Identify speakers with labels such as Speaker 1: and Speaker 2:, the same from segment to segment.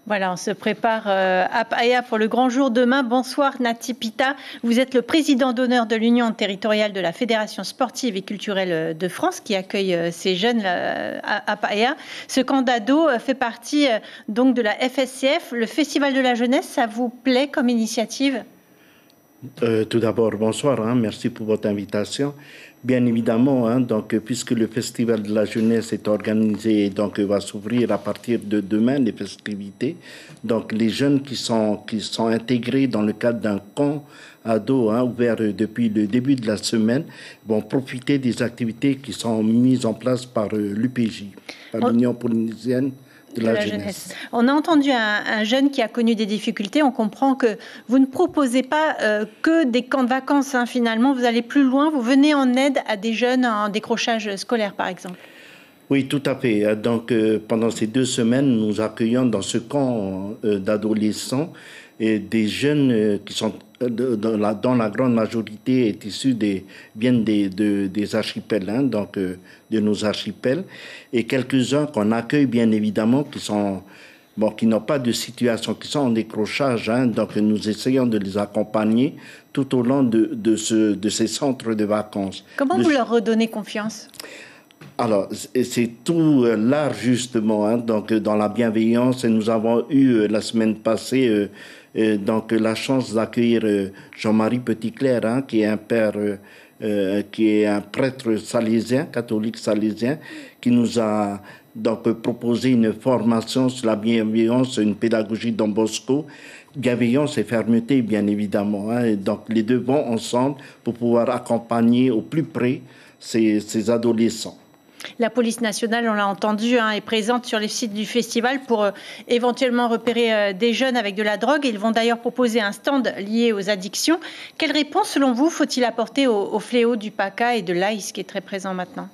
Speaker 1: Voilà, on se prépare à Paia pour le grand jour demain. Bonsoir Nati Pita, vous êtes le président d'honneur de l'Union territoriale de la Fédération sportive et culturelle de France qui accueille ces jeunes à Paia. Ce camp d'ado fait partie donc de la FSCF. Le Festival de la jeunesse, ça vous plaît comme initiative ?
Speaker 2: Tout d'abord, bonsoir, merci pour votre invitation. Bien évidemment, donc, puisque le Festival de la jeunesse est organisé, donc va s'ouvrir à partir de demain, les festivités. Donc les jeunes qui sont intégrés dans le cadre d'un camp ado ouvert depuis le début de la semaine vont profiter des activités qui sont mises en place par l'UPJ, par l'Union polynésienne de la jeunesse.
Speaker 1: On a entendu un jeune qui a connu des difficultés. On comprend que vous ne proposez pas que des camps de vacances. Finalement, vous allez plus loin. Vous venez en aide à des jeunes en décrochage scolaire, par exemple.
Speaker 2: Oui, tout à fait. Donc, pendant ces 2 semaines, nous accueillons dans ce camp d'adolescents et des jeunes qui sont, dans la grande majorité, viennent des archipels, donc de nos archipels, et quelques-uns qu'on accueille bien évidemment qui n'ont pas de situation, qui sont en décrochage. Donc nous essayons de les accompagner tout au long de ces centres de vacances.
Speaker 1: Comment vous leur redonnez confiance ?
Speaker 2: Alors, c'est tout l'art justement, donc dans la bienveillance. Et nous avons eu la semaine passée donc la chance d'accueillir Jean-Marie Petitclerc, qui est un père, qui est un prêtre salésien, catholique salésien, qui nous a donc proposé une formation sur la bienveillance, une pédagogie Don Bosco. Bienveillance et fermeté, bien évidemment. Et donc les deux vont ensemble pour pouvoir accompagner au plus près ces adolescents.
Speaker 1: La police nationale, on l'a entendu, est présente sur les sites du festival pour éventuellement repérer des jeunes avec de la drogue. Ils vont d'ailleurs proposer un stand lié aux addictions. Quelle réponse, selon vous, faut-il apporter au fléau du PACA et de l'AIS qui est très présent maintenant ?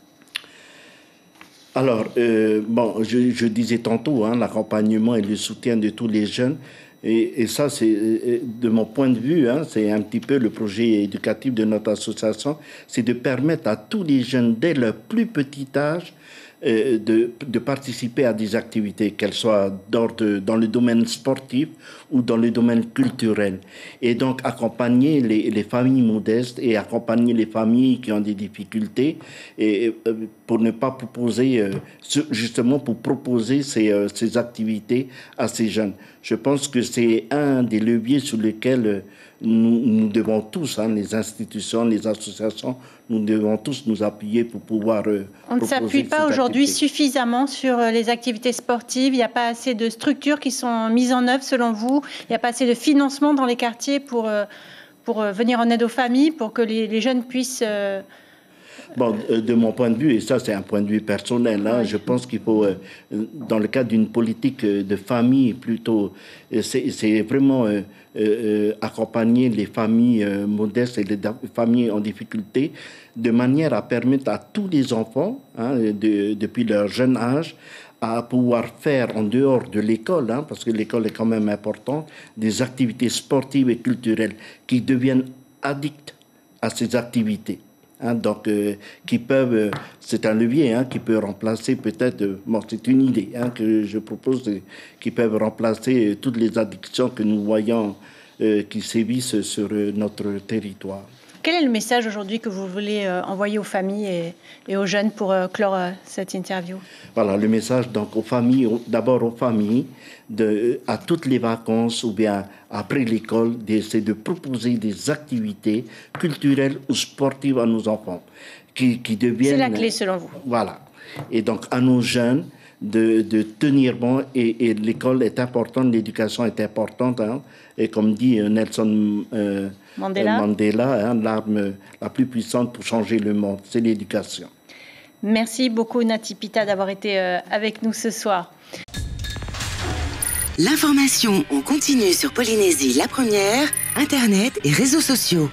Speaker 2: Alors, je disais tantôt, l'accompagnement et le soutien de tous les jeunes. Et ça, c'est de mon point de vue, c'est un petit peu le projet éducatif de notre association, c'est de permettre à tous les jeunes, dès leur plus petit âge, de participer à des activités, qu'elles soient dans le domaine sportif ou dans le domaine culturel. Et donc accompagner les familles modestes et accompagner les familles qui ont des difficultés et pour ne pas proposer, justement pour proposer ces activités à ces jeunes. Je pense que c'est un des leviers sur lesquels nous devons tous, les institutions, les associations, nous devons tous nous appuyer pour pouvoir
Speaker 1: On ne s'appuie pas aujourd'hui suffisamment sur les activités sportives. Il n'y a pas assez de structures qui sont mises en œuvre, selon vous. Il n'y a pas assez de financement dans les quartiers pour venir en aide aux familles, pour que les jeunes puissent...
Speaker 2: Bon, de mon point de vue, et ça c'est un point de vue personnel, oui. Je pense qu'il faut, dans le cadre d'une politique de famille plutôt, c'est vraiment accompagner les familles modestes et les familles en difficulté, de manière à permettre à tous les enfants, depuis leur jeune âge, à pouvoir faire en dehors de l'école, parce que l'école est quand même importante, des activités sportives et culturelles qui deviennent addicts à ces activités. Donc, qui peuvent, c'est un levier qui peut remplacer peut-être, c'est une idée que je propose, qui peuvent remplacer toutes les addictions que nous voyons qui sévissent sur notre territoire.
Speaker 1: Quel est le message aujourd'hui que vous voulez envoyer aux familles et aux jeunes pour clore cette interview ?
Speaker 2: Voilà, le message donc aux familles, d'abord aux familles, à toutes les vacances ou bien après l'école, c'est de proposer des activités culturelles ou sportives à nos enfants qui deviennent...
Speaker 1: C'est la clé selon vous.
Speaker 2: Voilà. Et donc à nos jeunes de tenir bon et l'école est importante, l'éducation est importante. Et comme dit Nelson Mandela, l'arme la plus puissante pour changer le monde, c'est l'éducation.
Speaker 1: Merci beaucoup Nati Pita d'avoir été avec nous ce soir.
Speaker 3: L'information en continu sur Polynésie la première, Internet et réseaux sociaux.